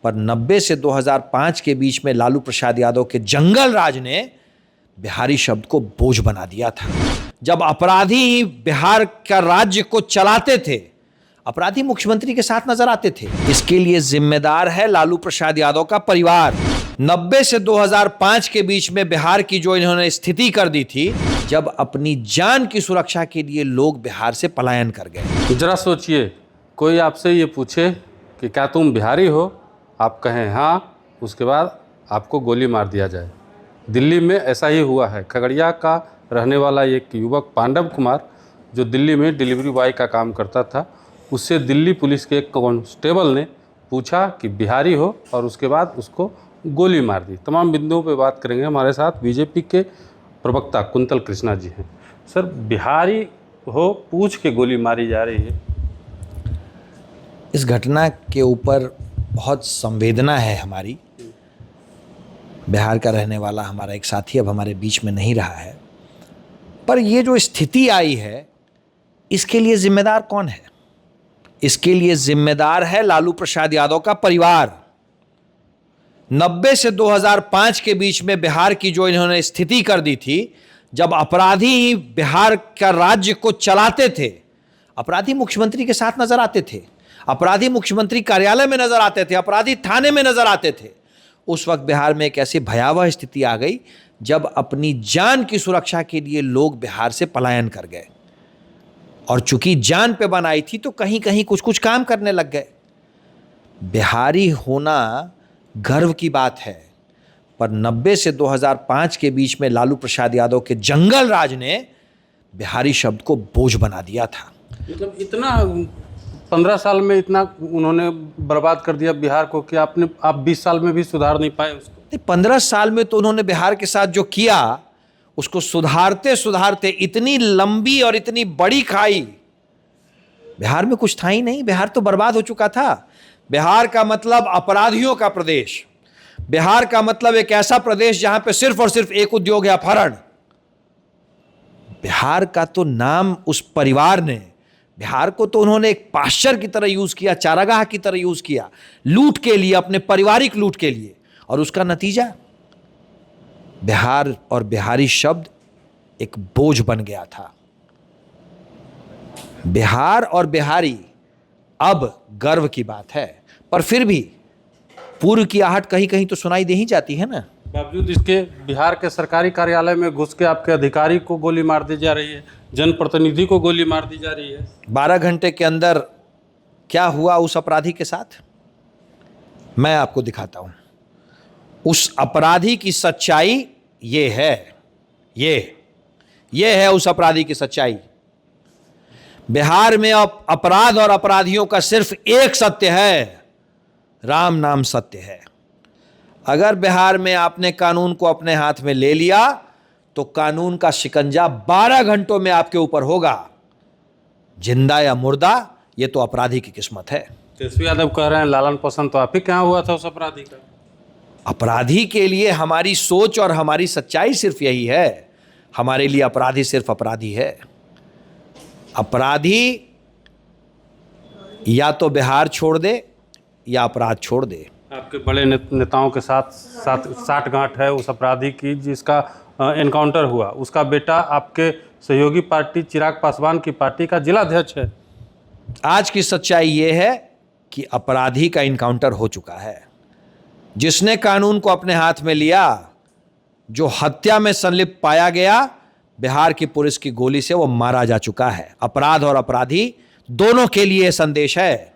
पर 90 से 2005 के बीच में लालू प्रसाद यादव के जंगल राज ने बिहारी शब्द को बोझ बना दिया था। जब अपराधी ही बिहार का राज्य को चलाते थे, अपराधी मुख्यमंत्री के साथ नजर आते थे। इसके लिए जिम्मेदार है लालू प्रसाद यादव का परिवार। 90 से 2005 के बीच में बिहार की जो इन्होंने स्थिति कर दी थी, जब अपनी जान की सुरक्षा के लिए लोग बिहार से पलायन कर गए। जरा सोचिए, कोई आपसे ये पूछे कि क्या तुम बिहारी हो, आप कहें हाँ, उसके बाद आपको गोली मार दिया जाए। दिल्ली में ऐसा ही हुआ है। खगड़िया का रहने वाला एक युवक पांडव कुमार, जो दिल्ली में डिलीवरी बॉय का काम करता था, उससे दिल्ली पुलिस के एक कांस्टेबल ने पूछा कि बिहारी हो, और उसके बाद उसको गोली मार दी। तमाम बिंदुओं पे बात करेंगे। हमारे साथ बीजेपी के प्रवक्ता कुंतल कृष्णा जी हैं। सर, बिहारी हो पूछ के गोली मारी जा रही है। इस घटना के ऊपर बहुत संवेदना है हमारी। बिहार का रहने वाला हमारा एक साथी अब हमारे बीच में नहीं रहा है, पर ये जो स्थिति आई है, इसके लिए जिम्मेदार कौन है? इसके लिए जिम्मेदार है लालू प्रसाद यादव का परिवार। 90 से 2005 के बीच में बिहार की जो इन्होंने स्थिति कर दी थी, जब अपराधी ही बिहार का राज्य को चलाते थे, अपराधी मुख्यमंत्री के साथ नजर आते थे, अपराधी मुख्यमंत्री कार्यालय में नजर आते थे, अपराधी थाने में नजर आते थे। उस वक्त बिहार में एक ऐसी भयावह स्थिति आ गई जब अपनी जान की सुरक्षा के लिए लोग बिहार से पलायन कर गए, और चूंकि जान पे बनाई थी तो कहीं कहीं कुछ कुछ काम करने लग गए। बिहारी होना गर्व की बात है, पर 90 से 2005 के बीच में लालू प्रसाद यादव के जंगल राज ने बिहारी शब्द को बोझ बना दिया था। मतलब इतना 15 साल में इतना उन्होंने बर्बाद कर दिया बिहार को कि आप 20 साल में भी सुधार नहीं पाए उसको। 15 साल में तो उन्होंने बिहार के साथ जो किया, उसको सुधारते सुधारते इतनी लंबी और इतनी बड़ी खाई, बिहार में कुछ था ही नहीं। बिहार तो बर्बाद हो चुका था। बिहार का मतलब अपराधियों का प्रदेश। बिहार का मतलब एक ऐसा प्रदेश जहां पे सिर्फ और सिर्फ एक उद्योग है, अपहरण। बिहार का तो नाम उस परिवार ने, बिहार को तो उन्होंने एक पाश्चर की तरह यूज किया, चारागाह की तरह यूज किया, लूट के लिए, अपने पारिवारिक लूट के लिए। और उसका नतीजा, बिहार और बिहारी शब्द एक बोझ बन गया था। बिहार और बिहारी अब गर्व की बात है, पर फिर भी पूर्व की आहट कहीं कहीं तो सुनाई दे ही जाती है ना। बावजूद इसके बिहार के सरकारी कार्यालय में घुस के आपके अधिकारी को गोली मार दी जा रही है, जनप्रतिनिधि को गोली मार दी जा रही है। 12 घंटे के अंदर क्या हुआ उस अपराधी के साथ, मैं आपको दिखाता हूं। उस अपराधी की सच्चाई ये है, ये है उस अपराधी की सच्चाई। बिहार में अब अपराध और अपराधियों का सिर्फ एक सत्य है, राम नाम सत्य है। अगर बिहार में आपने कानून को अपने हाथ में ले लिया तो कानून का शिकंजा 12 घंटों में आपके ऊपर होगा। जिंदा या मुर्दा, ये तो अपराधी की किस्मत है। तेजस्वी यादव कह रहे हैं लालन पसंद तो आप ही क्या हुआ था उस अपराधी का। अपराधी के लिए हमारी सोच और हमारी सच्चाई सिर्फ यही है। हमारे लिए अपराधी सिर्फ अपराधी है। अपराधी या तो बिहार छोड़ दे या अपराध छोड़ दे। आपके बड़े नेताओं के साथ साठगांठ है उस अपराधी की जिसका एनकाउंटर हुआ। उसका बेटा आपके सहयोगी पार्टी चिराग पासवान की पार्टी का जिलाध्यक्ष है। आज की सच्चाई ये है कि अपराधी का इनकाउंटर हो चुका है। जिसने कानून को अपने हाथ में लिया, जो हत्या में संलिप्त पाया गया, बिहार की पुलिस की गोली से वो मारा जा चुका है। अपराध और अपराधी दोनों के लिए संदेश है।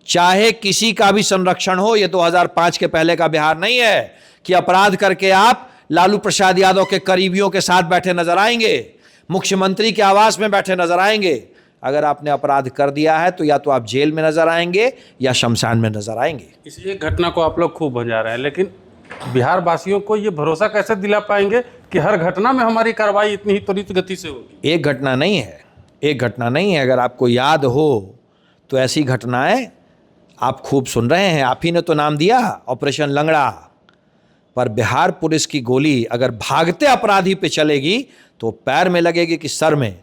चाहे किसी का भी संरक्षण हो, यह 2005 के पहले का बिहार नहीं है कि अपराध करके आप लालू प्रसाद यादव के करीबियों के साथ बैठे नजर आएंगे, मुख्यमंत्री के आवास में बैठे नजर आएंगे। अगर आपने अपराध कर दिया है तो या तो आप जेल में नजर आएंगे या शमशान में नजर आएंगे। इस एक घटना को आप लोग खूब भंजा रहे हैं, लेकिन बिहार वासियों को ये भरोसा कैसे दिला पाएंगे कि हर घटना में हमारी कार्रवाई इतनी ही त्वरित गति से होगी। एक घटना नहीं है, एक घटना नहीं है। अगर आपको याद हो तो ऐसी घटनाएं आप खूब सुन रहे हैं। आप ही ने तो नाम दिया ऑपरेशन लंगड़ा। पर बिहार पुलिस की गोली अगर भागते अपराधी पे चलेगी तो पैर में लगेगी कि सर में,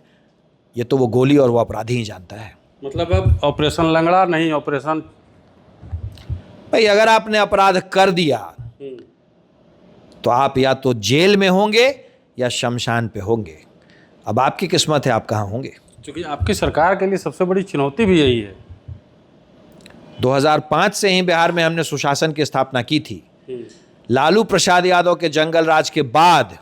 ये तो वो गोली और वो अपराधी ही जानता है। मतलब अब ऑपरेशन लंगड़ा नहीं, ऑपरेशन भाई अगर आपने अपराध कर दिया तो आप या तो जेल में होंगे या शमशान पे होंगे। अब आपकी किस्मत है आप कहाँ होंगे। क्योंकि आपकी सरकार के लिए सबसे बड़ी चुनौती भी यही है। 2005 से ही बिहार में हमने सुशासन की स्थापना की थी। लालू प्रसाद यादव के जंगल राज के बाद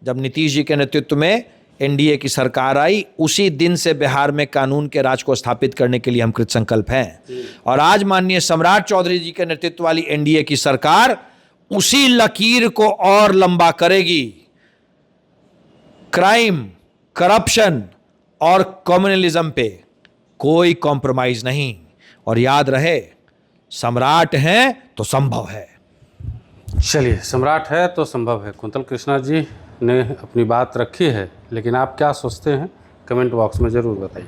जब नीतीश जी के नेतृत्व में एनडीए की सरकार आई, उसी दिन से बिहार में कानून के राज को स्थापित करने के लिए हम कृत संकल्प हैं। और आज माननीय सम्राट चौधरी जी के नेतृत्व वाली एनडीए की सरकार उसी लकीर को और लंबा करेगी। क्राइम, करप्शन और कम्युनलिज्म पे कोई कॉम्प्रोमाइज नहीं। और याद रहे, सम्राट हैं तो संभव है। चलिए, सम्राट है तो संभव है। कुंतल कृष्णा जी ने अपनी बात रखी है, लेकिन आप क्या सोचते हैं कमेंट बॉक्स में ज़रूर बताइए।